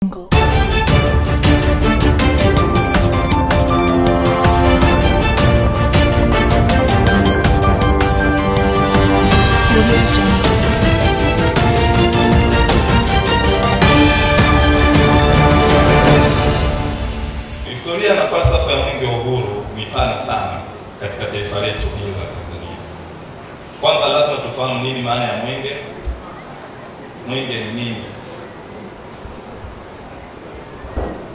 Historia na falsafa ya mwenge wa uhuru ni pana sana katika taifa letu hili la Tanzania. Kwanza lazima tufahamu nini maana ya mwenge. Mwenge ni nini?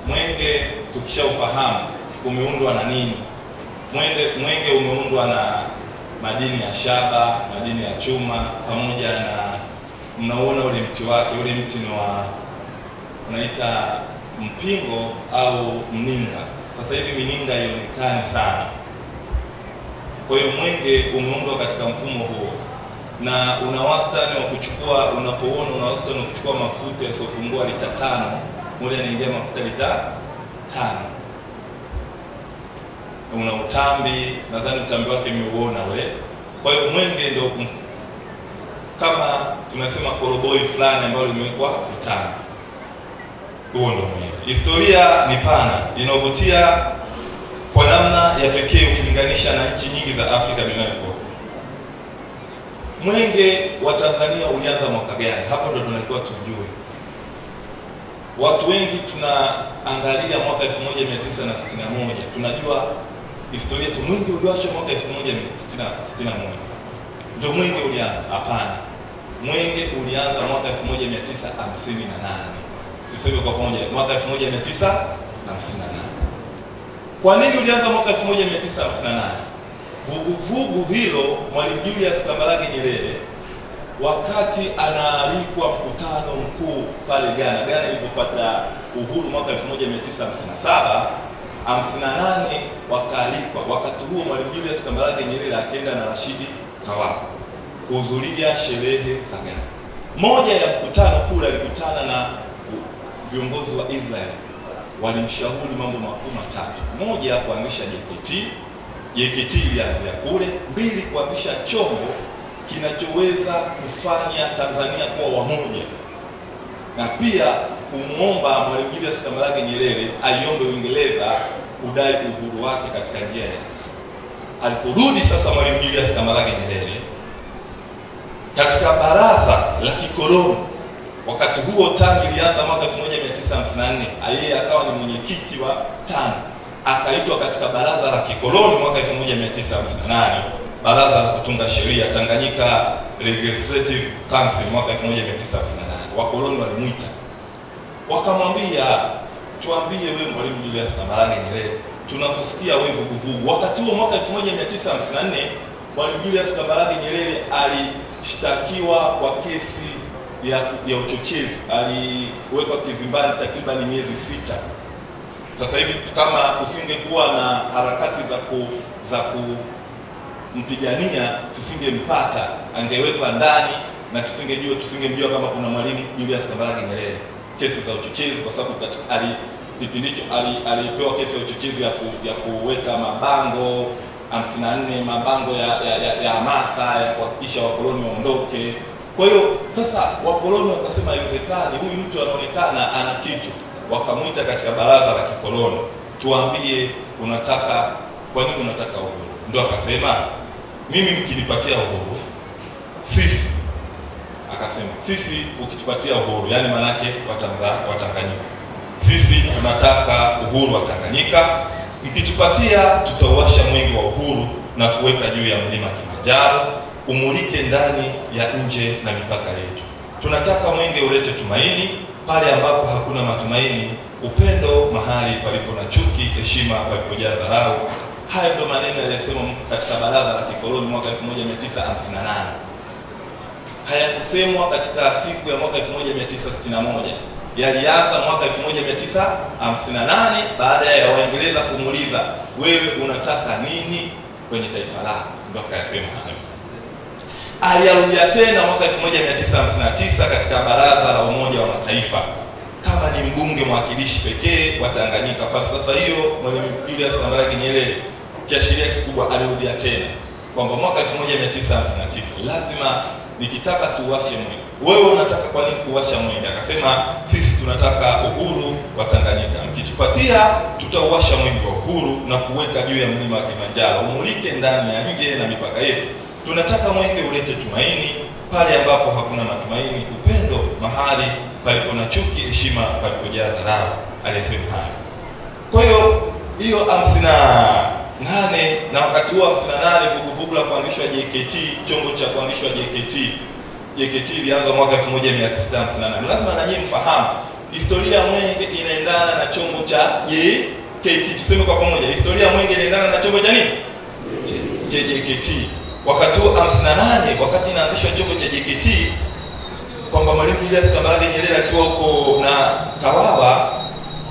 Mwenge tukishaufahamu umeundwa na nini? Mwenge umeundwa na madini ya shaba, madini ya chuma, pamoja na mnaona ule mti wake. Ule mti ni wa unaita mpingo au mninga. Sasa hivi mininga haionekani sana. Kwa hiyo mwenge umeundwa katika mfumo huo, na una wastani wa kuchukua, unapoona una wastani wa kuchukua mafuta yasiyopungua lita 5, moja inaingia mafuta lita 5. Una utambi, nadhani utambi wake umeuona ule. Kwa hiyo mwenge ndio kama tunasema koroboi fulani ambalo limewekwa utani. Huo ndio mwenge. Historia ni pana, inavutia kwa namna ya pekee ukilinganisha na nchi nyingi za Afrika duniani kote. Mwenge wa Tanzania ulianza mwaka gani? Hapo ndo tunalikuwa tujue. Watu wengi tunaangalia mwaka 1961. Tunajua historia yetu, mwenge uliwashwa mwaka 1961. Ndio mwenge ulianza? Hapana. Mwenge ulianza mwaka 1958. Tuseme kwa pamoja, mwaka 1958. Kwa nini ulianza mwaka 1958? Vuguvugu hilo Mwalimu Julius Kambarage Nyerere, wakati anaalikwa mkutano mkuu pale Ghana. Ghana ilipopata uhuru mwaka 1957, 58 wakaalikwa. Wakati huo Mwalimu Julius Kambarage Nyerere akaenda na Rashidi Kawawa kuhudhuria sherehe za Ghana. Moja ya mkutano kule alikutana na viongozi wa Israeli. Walimshauri mambo makuu matatu. Moja, kuanzisha JKT ilianzia kule. 2, kuanzisha chombo kinachoweza kufanya Tanzania kuwa wamoja. Na pia kumwomba Mwalimu Julius Kambarage Nyerere aiombe Uingereza kudai uhuru wake katika njia yake. Aliporudi sasa Mwalimu Julius Kambarage Nyerere katika baraza la kikoloni, wakati huo TANU ilianza mwaka 1954, yeye akawa ni mwenyekiti wa TANU. Akaitwa katika baraza la kikoloni mwaka 1958, baraza la kutunga sheria, Tanganyika Legislative Council mwaka 1958. Wakoloni walimuita wakamwambia, tuambie wewe Mwalimu Julius Kambarage Nyerere, tunakusikia wewe vuguvugu. Wakati huo mwaka 1954 Mwalimu Julius Kambarage Nyerere alishtakiwa kwa kesi ya uchochezi. Aliwekwa kizimbani takriban miezi 6. Sasa hivi kama usingekuwa na harakati za kumpigania, tusingempata, angewekwa ndani na tusingemjua kama kuna Mwalimu Julius Kambarage Nyerere. Kesi za uchochezi, kwa sababu kipindi hicho alipewa kesi ya uchochezi ya kuweka mabango 54, mabango ya hamasa ya kuhakikisha wakoloni waondoke. Kwa hiyo sasa wakoloni wakasema haiwezekani, huyu mtu anaonekana ana kitu. Wakamuita katika baraza la kikoloni, tuambie kwa nini unataka uhuru? Ndio akasema, mimi mkinipatia uhuru sisi, akasema sisi ukitupatia uhuru, yani manake Watanganyika, sisi tunataka uhuru wa Tanganyika, mkitupatia tutauwasha mwenge wa uhuru na kuweka juu ya mlima Kilimanjaro, umulike ndani ya nje na mipaka yetu. Tunataka mwenge ulete tumaini pale ambapo hakuna matumaini, upendo mahali palipo na chuki, heshima palipojaa dharau. Hayo ndio maneno yaliyosema katika baraza la kikoloni mwaka 1958. Hayakusemwa katika siku ya mwaka 1961. Yalianza mwaka 1958 baada ya Waingereza kumuuliza, wewe unataka nini kwenye taifa lako? Ndio akayasema hayo. Aliarudia tena mwaka 1959 katika baraza la Umoja wa Mataifa kama ni mbunge mwakilishi pekee wa Tanganyika. Falsafa hiyo Mwalimu Julius Kambarage Nyerere kiashiria kikubwa alirudia tena kwamba mwaka 1959 lazima nikitaka tuwashe mwenge. Wewe unataka kwa nini kuwasha mwenge? Akasema sisi tunataka uhuru wa Tanganyika, mkitupatia tutauwasha mwenge wa uhuru na kuweka juu ya mlima wa Kilimanjaro, umulike ndani ya nje na mipaka yetu. Tunataka mwenge ulete tumaini pale ambapo hakuna matumaini, upendo mahali palipo na chuki, heshima palipojaa dharau. Alisema hayo. Kwa hiyo 58 na wakati huo 58 vuguvugu la kuanzishwa JKT, chombo cha kuanzishwa JKT ilianza mwaka 1958. Lazima na nyinyi mfahamu historia ya mwenge inaendana na chombo cha JKT. Tuseme kwa pamoja, historia ya mwenge inaendana na chombo cha nini? JKT. Wakati huo 58, wakati inaanzishwa chombo cha JKT, kwamba Mwalimu Julius Kambarage Nyerere akiwa huko na Kawawa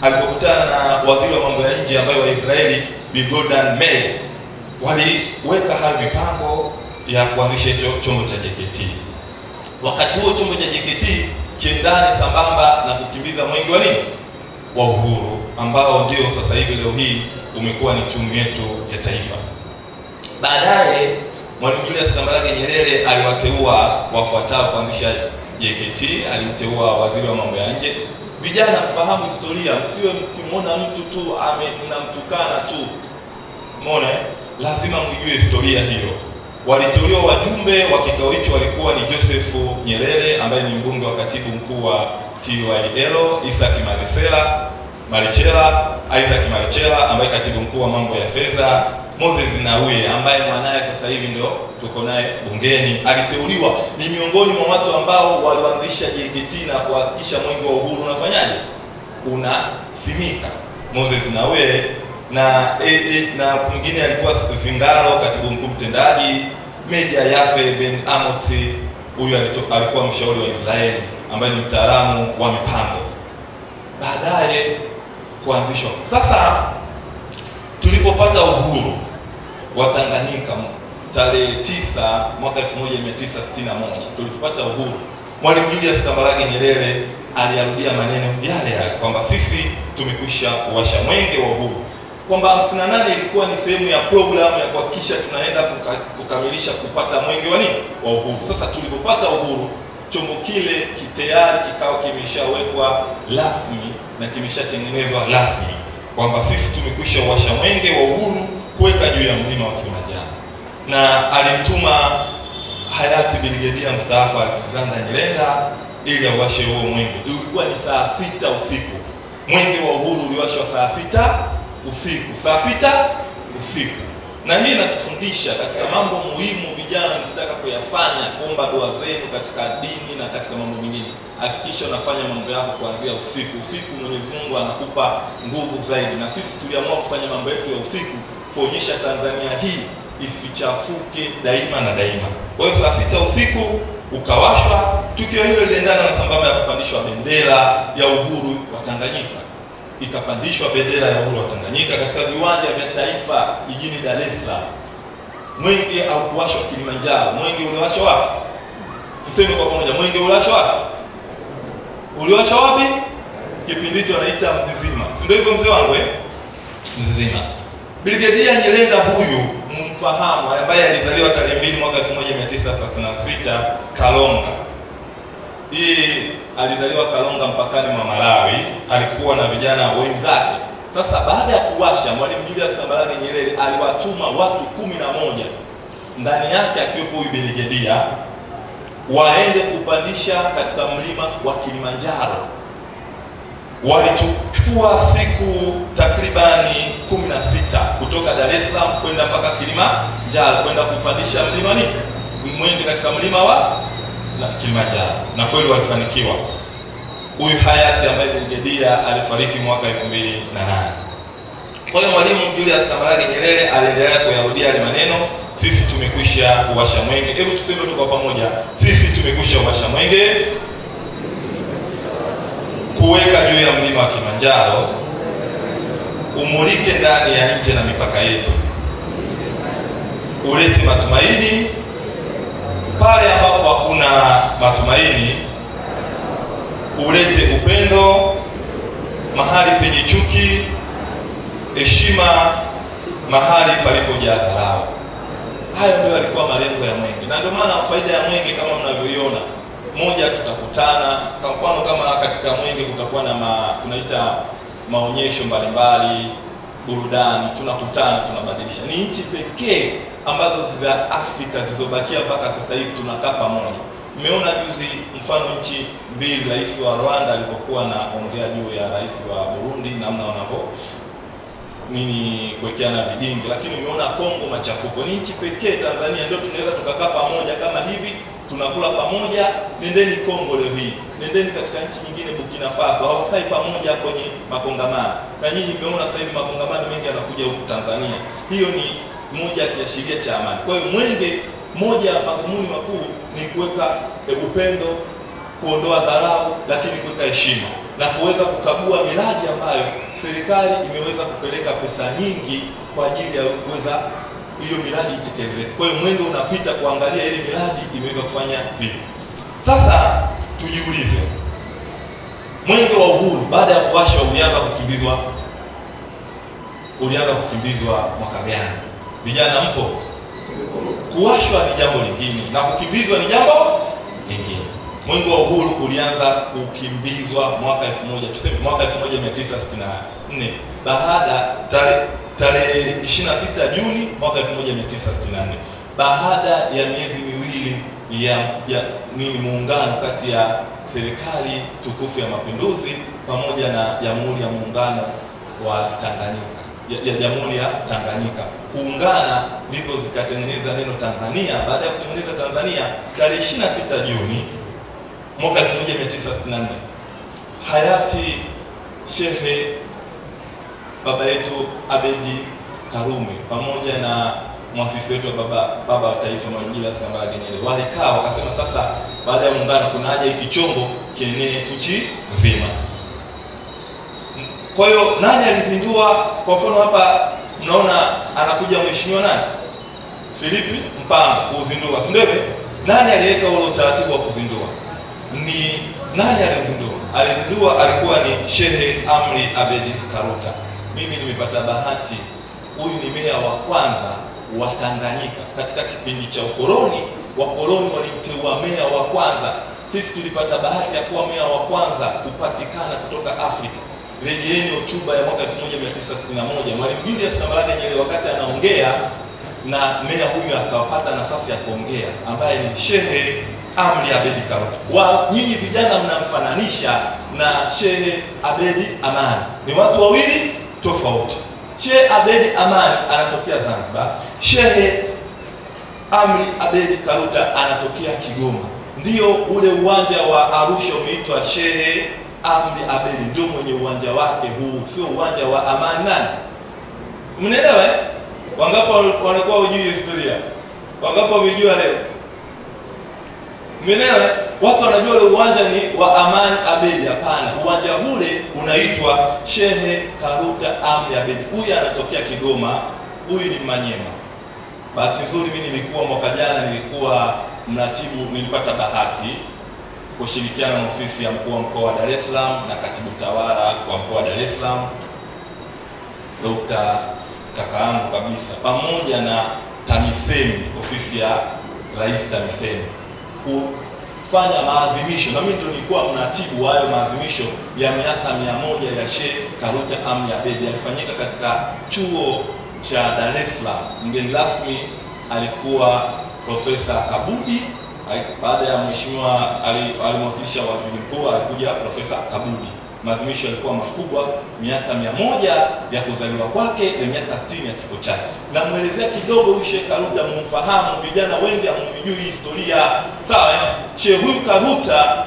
alipokutana na waziri wa mambo ya nje ambaye wa Israeli Gordon Meir, waliweka hayo mipango ya kuanzisha chombo cha JKT. Wakati huo chombo cha JKT kiendane sambamba na kukimbiza mwenge wa nini? Wa uhuru, ambao ndio sasa hivi leo hii umekuwa ni tunu yetu ya taifa. Baadaye Mwalimu Julius Kambarage Nyerere aliwateua wafuatao kuanzisha JKT. Alimteua waziri wa mambo ya nje. Vijana mfahamu historia, msiwe mkimwona mtu tu mnamtukana tu. Umeona? Lazima mjue historia hiyo. Waliteuliwa wajumbe wa kikao hicho walikuwa ni Joseph Nyerere ambaye ni mbunge wa katibu mkuu wa TYL, Isaac Marichela ambaye katibu mkuu wa mambo ya fedha, Moses Nnauye ambaye mwanae sasa hivi ndio tuko naye bungeni. Aliteuliwa, ni miongoni mwa watu ambao walianzisha JKT na kuhakikisha mwenge wa uhuru unafanyaje? Unasimika. Moses Nnauye na mwingine alikuwa Zingaro, katibu mkuu mtendaji, Meja Yafe Ben Amos, huyu alikuwa mshauri wa Israeli ambaye ni mtaalamu wa mipango. Baadaye kuanzishwa. Sasa tulipopata uhuru wa Tanganyika tarehe 9 mwaka 1961, tulipopata uhuru, Mwalimu Julius Kambarage Nyerere aliarudia maneno yale kwamba sisi tumekwisha kuwasha mwenge wa uhuru, kwamba 58 ilikuwa ni sehemu ya programu ya kuhakikisha tunaenda kukamilisha kupata mwenge wa nini? Wa uhuru. Sasa tulipopata uhuru, chombo kile tayari kikao kimeshawekwa rasmi na kimeshatengenezwa rasmi kwamba sisi tumekwisha uwasha mwenge wa uhuru kuweka juu ya mlima wa Kilimanjaro. Na alimtuma hayati Brigedia mstaafu Alexander Nyerere ili auwashe huo mwenge. Ilikuwa ni saa 6 usiku. Mwenge wa uhuru uliwashwa saa 6 usiku. Saa 6 usiku. Na hii inatufundisha katika mambo muhimu vijana mnataka kuyafanya, kuomba dua zenu katika dini na katika mambo mengine. Hakikisha unafanya mambo yako kuanzia usiku. Usiku Mwenyezi Mungu anakupa nguvu zaidi. Na sisi tuliamua kufanya mambo yetu ya usiku kuonyesha Tanzania hii isichafuke daima na daima. Kwa hiyo saa 6 usiku ukawashwa. Tukio hilo liliendana na sambamba ya kupandishwa bendera ya uhuru wa Tanganyika. Ikapandishwa bendera ya uhuru wa Tanganyika katika viwanja vya taifa jijini Dar es Salaam. Mwenge haukuwashwa Kilimanjaro. Mwenge uliwashwa wapi? Tuseme kwa pamoja, mwenge uliwashwa wapi? Uliwashwa wapi? Kipindi hicho anaita Mzizima. Si ndio hivyo mzee wangu Mzizima. Brigedia Nyerere huyu mfahamu, ambaye alizaliwa tarehe 2 mwaka 1936 Kalonga. Alizaliwa Kalonga mpakani mwa Malawi, alikuwa na vijana wenzake. Sasa baada ya kuwasha, Mwalimu Julius Kambarage Nyerere aliwatuma watu 11 ndani yake akiwepo huyu Brigedia waende kupandisha katika mlima wa Kilimanjaro. Walichukua siku takribani 16 kutoka Dar es Salaam kwenda mpaka Kilimanjaro kwenda kupandisha mlima mwenge katika mlima wa Kilimanjaro, na kweli walifanikiwa. Huyu hayati ambaye Brigedia alifariki mwaka 2008. Kwa hiyo Mwalimu Julius Kambarage Nyerere aliendelea kuyarudia yale maneno, sisi tumekwisha kuwasha mwenge. Hebu tuseme tu kwa pamoja, sisi tumekwisha kuwasha mwenge kuweka juu ya mlima wa Kilimanjaro, umulike ndani ya nje na mipaka yetu, ulete matumaini pale ambapo hakuna matumaini, ulete upendo mahali penye chuki, heshima mahali palipojaa dharau. Hayo ndio yalikuwa malengo ya Mwenge, na ndio maana faida ya Mwenge kama mnavyoiona, moja, tutakutana. Kwa mfano kama katika Mwenge kutakuwa na tunaita maonyesho mbalimbali, burudani, tunakutana, tunabadilisha. Ni nchi pekee ambazo za Afrika zilizobakia mpaka sasa hivi tunakaa pamoja. Mmeona juzi mfano nchi mbili, rais wa Rwanda alipokuwa anaongea juu ya rais wa Burundi, namna wanavyo kuwekeana vidingi, lakini umeona Kongo machafuko. Ni nchi pekee, Tanzania ndio tunaweza tukakaa pamoja kama hivi, tunakula pamoja. Nendeni Kongo leo hii, nendeni katika nchi nyingine, Burkina Faso, hawakai pamoja kwenye makongamano. Na nyinyi mmeona sasa hivi makongamano mengi yanakuja huku Tanzania. Hiyo ni moja ya kiashiria cha amani. Kwa hiyo Mwenge, moja ya madhumuni makuu ni kuweka upendo, kuondoa dharau, lakini kuweka heshima na kuweza kukagua miradi ambayo serikali imeweza kupeleka pesa nyingi kwa ajili ya kuweza hiyo miradi itekelezeke. Kwa hiyo Mwenge unapita kuangalia ile miradi imeweza kufanya vipi. Sasa tujiulize, Mwenge wa Uhuru baada ya kuwashwa ulianza kukimbizwa mwaka gani? Vijana mpo? Kuwashwa ni jambo lingine na kukimbizwa ni jambo lingine. Mwenge wa Uhuru ulianza kukimbizwa mwaka 1964 baada tarehe 26 Juni mwaka 1964, baada ya miezi miwili ya muungano kati ya serikali tukufu ya Mapinduzi pamoja na Jamhuri ya Muungano wa Tanganyika, ya Jamhuri ya Tanganyika kuungana, ndipo zikatengeneza neno Tanzania. Baada ya kutengeneza Tanzania tarehe 26 Juni mwaka 1964, hayati Shehe baba yetu Abedi Karume pamoja na mwasisi wetu wa baba wa taifa Mwalimu Julius Kambarage Nyerere walikaa wakasema, sasa baada ya muungano kuna haja hiki chombo kienee nchi nzima. Kwa hiyo nani alizindua? Kwa mfano hapa mnaona anakuja mheshimiwa nani, Philipi Mpanga kuzindua, si ndio? Nani aliweka ule utaratibu wa kuzindua? Ni nani alizindua? Alizindua alikuwa ni Shehe Amri Abedi Karuta. Mimi nimepata bahati, huyu ni meya wa kwanza wa Tanganyika katika kipindi cha ukoloni. Wakoloni walimteua meya wa kwanza, sisi tulipata bahati ya kuwa meya wa kwanza kupatikana kutoka Afrika. Rejeeni hotuba ya mwaka 1961, Mwalimu Julius Kambarage Nyerere wakati anaongea na meya huyu akapata nafasi ya kuongea, ambaye ni Shehe Amri Abedi Karuta. Nyinyi vijana mnamfananisha na Shehe Abedi Amani, ni watu wawili tofauti. Shehe Abedi Amani anatokea Zanzibar, Shehe Amri Abedi Karuta anatokea Kigoma. Ndio ule uwanja wa Arusha umeitwa Shehe Amri Abedi, ndio mwenye uwanja wake huu, sio uwanja wa Amani. Nani? Mnaelewa? Wangapi walikuwa hujui historia? Wangapi wamejua leo? Mnaelewa? Watu wanajua ule uwanja ni wa Amani Abedi. Hapana, uwanja ule unaitwa Shehe Karuta Amri Abedi. Huyu anatokea Kigoma, huyu ni Manyema. Bahati nzuri mimi nilikuwa mwaka jana, nilikuwa mratibu, nilipata bahati kushirikiana na ofisi ya mkuu wa mkoa wa Dar es Salaam na katibu tawala wa mkoa wa Dar es Salaam Dr. kakaangu kabisa, pamoja na TAMISEMI, ofisi ya Rais TAMISEMI, kufanya maadhimisho, na mimi ndio nilikuwa mratibu wa hayo maadhimisho ya miaka 100 ya Shehe Karuta Amri Abedi. Yalifanyika katika chuo cha Dar es Salaam. Mgeni rasmi alikuwa Profesa Kabudi. Baada ya mheshimiwa alimwakilisha waziri mkuu, alikuja Profesa Kabudi. Maadhimisho yalikuwa makubwa, miaka 100 ya kuzaliwa kwake na miaka 60 ya kifo chake. Namuelezea kidogo huyu Shehe Karuta, mumfahamu, vijana wengi hamjui historia. Sawa, Shehe huyu Karuta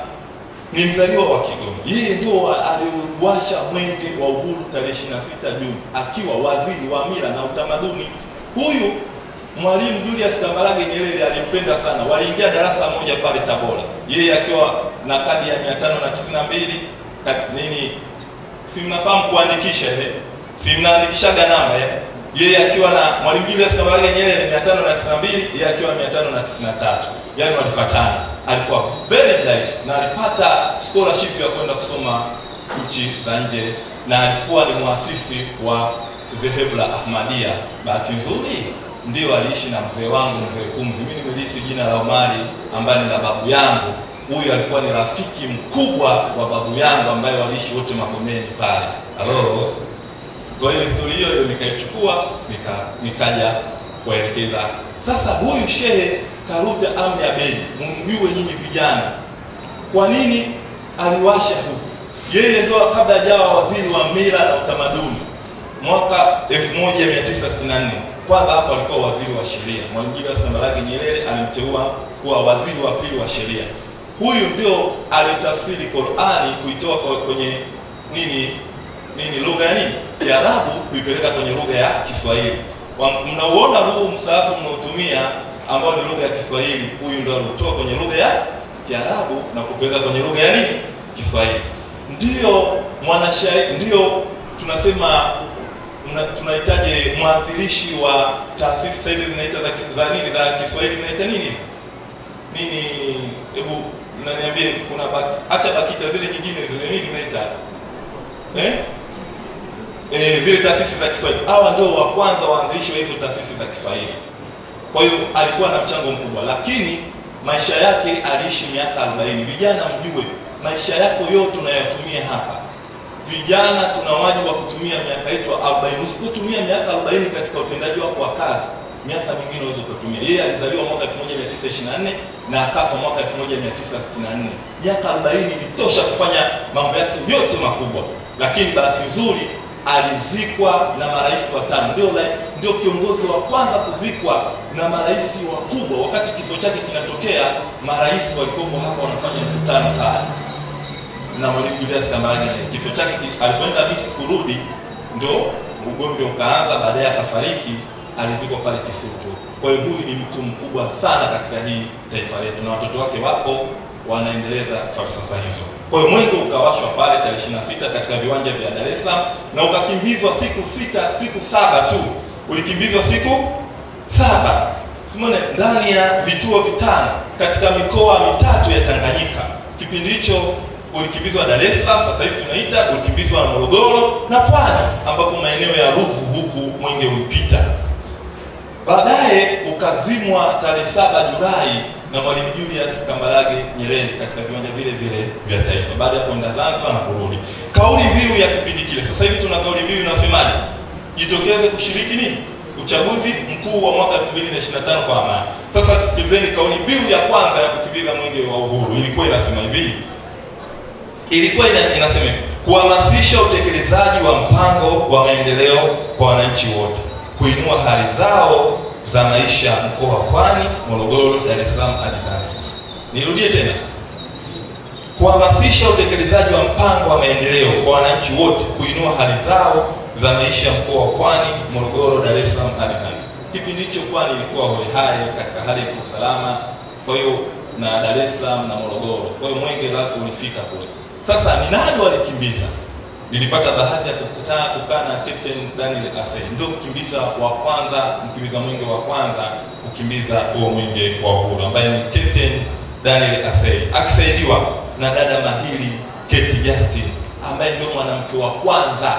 ni mzaliwa wa Kigoma. Yeye ndio aliwasha Mwenge wa Uhuru tarehe 26 Juni akiwa waziri wa mila na utamaduni. Huyu Mwalimu Julius Kambarage Nyerere alimpenda sana. Waliingia darasa moja pale Tabora, yeye akiwa na kadi ya 592 nini, si mnafahamu kuandikisha ile, si mnaandikishaga namba yeye akiwa na Mwalimu Julius Kambarage Nyerere 592, yeye akiwa 593, yani walifuatana. Alikuwa very bright na alipata scholarship ya kwenda kusoma nchi za nje, na alikuwa ni muasisi wa dhehebu la Ahmadiyya. Bahati nzuri ndio aliishi na mzee wangu mzee Kumzi. Mimi nimelisi jina la Omari ambaye ni la babu yangu. Huyu alikuwa ni rafiki mkubwa wa babu yangu ambaye waliishi wote Magomeni pale. Halo. Kwa hiyo historia hiyo nikaichukua nikaja kuelekeza. Sasa huyu Shehe Karuta Amni Abeid, mjue nyinyi vijana, kwa nini aliwasha huku? Yeye ndio kabla hajawa waziri wa mila na utamaduni mwaka 1964. Kwanza hapo alikuwa waziri wa sheria. Mwalimu Julius Kambarage Nyerere alimteua kuwa waziri wa pili wa sheria. Huyu ndio alitafsiri Qur'ani kuitoa kwenye nini lugha ya nini? Kiarabu kuipeleka kwenye lugha ya Kiswahili. Mnaoona huu msaafu mnaotumia ambao ni lugha ya Kiswahili, huyu ndio alitoa kwenye lugha ya Kiarabu na kupeleka kwenye lugha ya nini? Kiswahili. Ndio mwanashairi, ndio tunasema tunahitaji mwanzilishi wa taasisi sasa hivi zinaita za nini za Kiswahili, zinaita nini? Hebu mnaniambie, kuna acha BAKITA, zile nyingine zile nini zinaita? Zile taasisi za Kiswahili. Hawa ndio wa kwanza waanzilishi wa hizo taasisi za Kiswahili. Kwa hiyo alikuwa na mchango mkubwa, lakini maisha yake aliishi miaka 40. Vijana mjue, maisha yako yote tunayatumia hapa. Vijana tuna wajibu wa kutumia miaka yetu 40. Usipotumia miaka 40 katika utendaji wako wa kazi, miaka mingine unaweza kutumia. Yeye alizaliwa mwaka 1924 na akafa mwaka 1964. Miaka 40 ilitosha kufanya mambo yake yote makubwa. Lakini bahati nzuri alizikwa na marais watano. Ndio kiongozi wa kwanza kuzikwa na marais wakubwa. Wakati kifo chake kinatokea, marais walikuwa hapa wanafanya mkutano pale na Mwalimu Julius Kambarage. Kifo chake alipoenda Misri kurudi, ndio ugomvi ukaanza, baadaye akafariki, alizikwa pale Kisutu. Kwa hiyo huyu ni mtu mkubwa sana katika hii taifa letu, na watoto wake wapo wanaendeleza falsafa hizo. Kwa hiyo mwenge ukawashwa pale tarehe 26 katika viwanja vya Dar es Salaam na ukakimbizwa siku 7 tu. Ulikimbizwa siku 7. Simone, ndani ya vituo 5 katika mikoa 3 ya Tanganyika. Kipindi hicho ulikimbizwa Dar es Salaam, sasa hivi tunaita ulikimbizwa Morogoro na Pwani, ambapo maeneo ya Ruvu huku mwenge ulipita. Baadaye ukazimwa tarehe 7 Julai na Mwalimu Julius Kambarage Nyerere katika viwanja vile vya taifa, baada ya kwenda Zanzibar na kurudi. Kauli mbiu ya kipindi kile, sasa hivi tuna kauli mbiu inasemaje? Jitokeze kushiriki nini? Uchaguzi mkuu wa mwaka 2025 kwa amani. Sasa sikilizeni kauli mbiu ya kwanza ya kukimbiza mwenge wa uhuru. Ilikuwa inasema hivi. Inasema kuhamasisha utekelezaji wa mpango wa maendeleo kwa wananchi wote, kuinua hali zao za maisha mkoa wa Pwani, Morogoro, Dar es Salaam hadi Zanzibar. Nirudie tena. Kuhamasisha utekelezaji wa mpango wa maendeleo kwa wananchi wote, kuinua hali zao za maisha mkoa wa Pwani, Morogoro, Dar es Salaam hadi Zanzibar. Kipindi hicho Pwani ilikuwa hoihai katika hali ya usalama, kwa hiyo na Dar es Salaam na Morogoro. Kwa hiyo mwenge lako ulifika kule. Sasa ni nani walikimbiza? Nilipata bahati ya kukaa na Captain Daniel Asei, ndio mkimbiza mwenge wa kwanza kukimbiza huo mwenge wa uhuru, ambaye ni Captain Daniel Asei, akisaidiwa na dada mahiri Keti Justin, ambaye ndio mwanamke wa kwanza.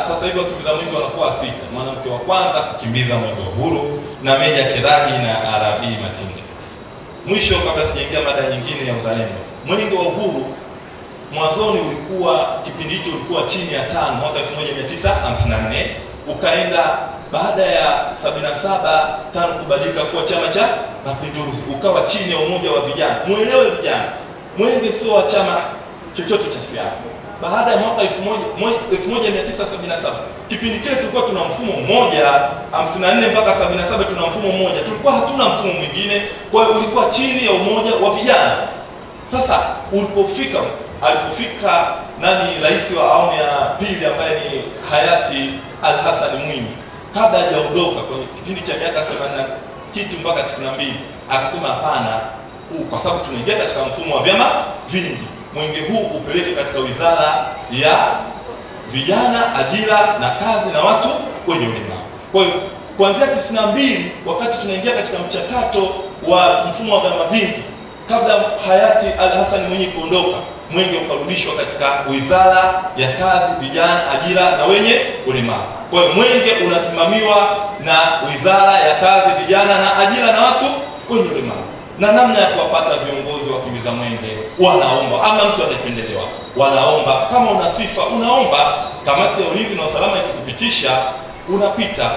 Sasa hivi wakimbiza mwenge wanakuwa 6. Mwanamke wa kwanza kukimbiza mwenge wa uhuru na Meja Kerahi na Arabi Matinga. Mwisho, kabla sijaingia mada nyingine ya uzalendo, mwenge wa uhuru mwanzoni kipindi hicho ulikuwa chini ya TANU mwaka 1954, ukaenda baada ya 77 TANU kubadilika kuwa Chama cha Mapinduzi, ukawa chini ya umoja wa vijana. Muelewe vijana, mwenge sio wa chama chochote cha siasa. Baada ya mwaka 1977, kipindi kile tulikuwa tuna mfumo mmoja, 54 mpaka 77 tuna mfumo mmoja, tulikuwa hatuna mfumo mwingine. Kwa hiyo ulikuwa chini ya umoja wa vijana. Sasa alipofika rais wa awamu ya pili ambaye ni hayati Al-Hassan Mwinyi, kabla hajaondoka kwenye kipindi cha miaka 80 kitu mpaka 92, akasema hapana, kwa sababu tunaingia katika mfumo wa vyama vingi, mwenge huu upeleke katika Wizara ya Vijana, Ajira na Kazi na watu wenye ulemavu. Kwa hiyo kuanzia 92, wakati tunaingia katika mchakato wa mfumo wa vyama vingi, kabla hayati Al-Hassan Mwinyi kuondoka, mwenge ukarudishwa katika Wizara ya Kazi, Vijana, Ajira na Wenye Ulemavu. Kwa hiyo mwenge unasimamiwa na Wizara ya Kazi, Vijana na Ajira na watu wenye ulemavu. Na namna ya kuwapata viongozi wa kimbiza mwenge, wanaomba, ama mtu anayependelewa, wanaomba. Kama una FIFA unaomba, kamati ya ulinzi na usalama ikikupitisha unapita.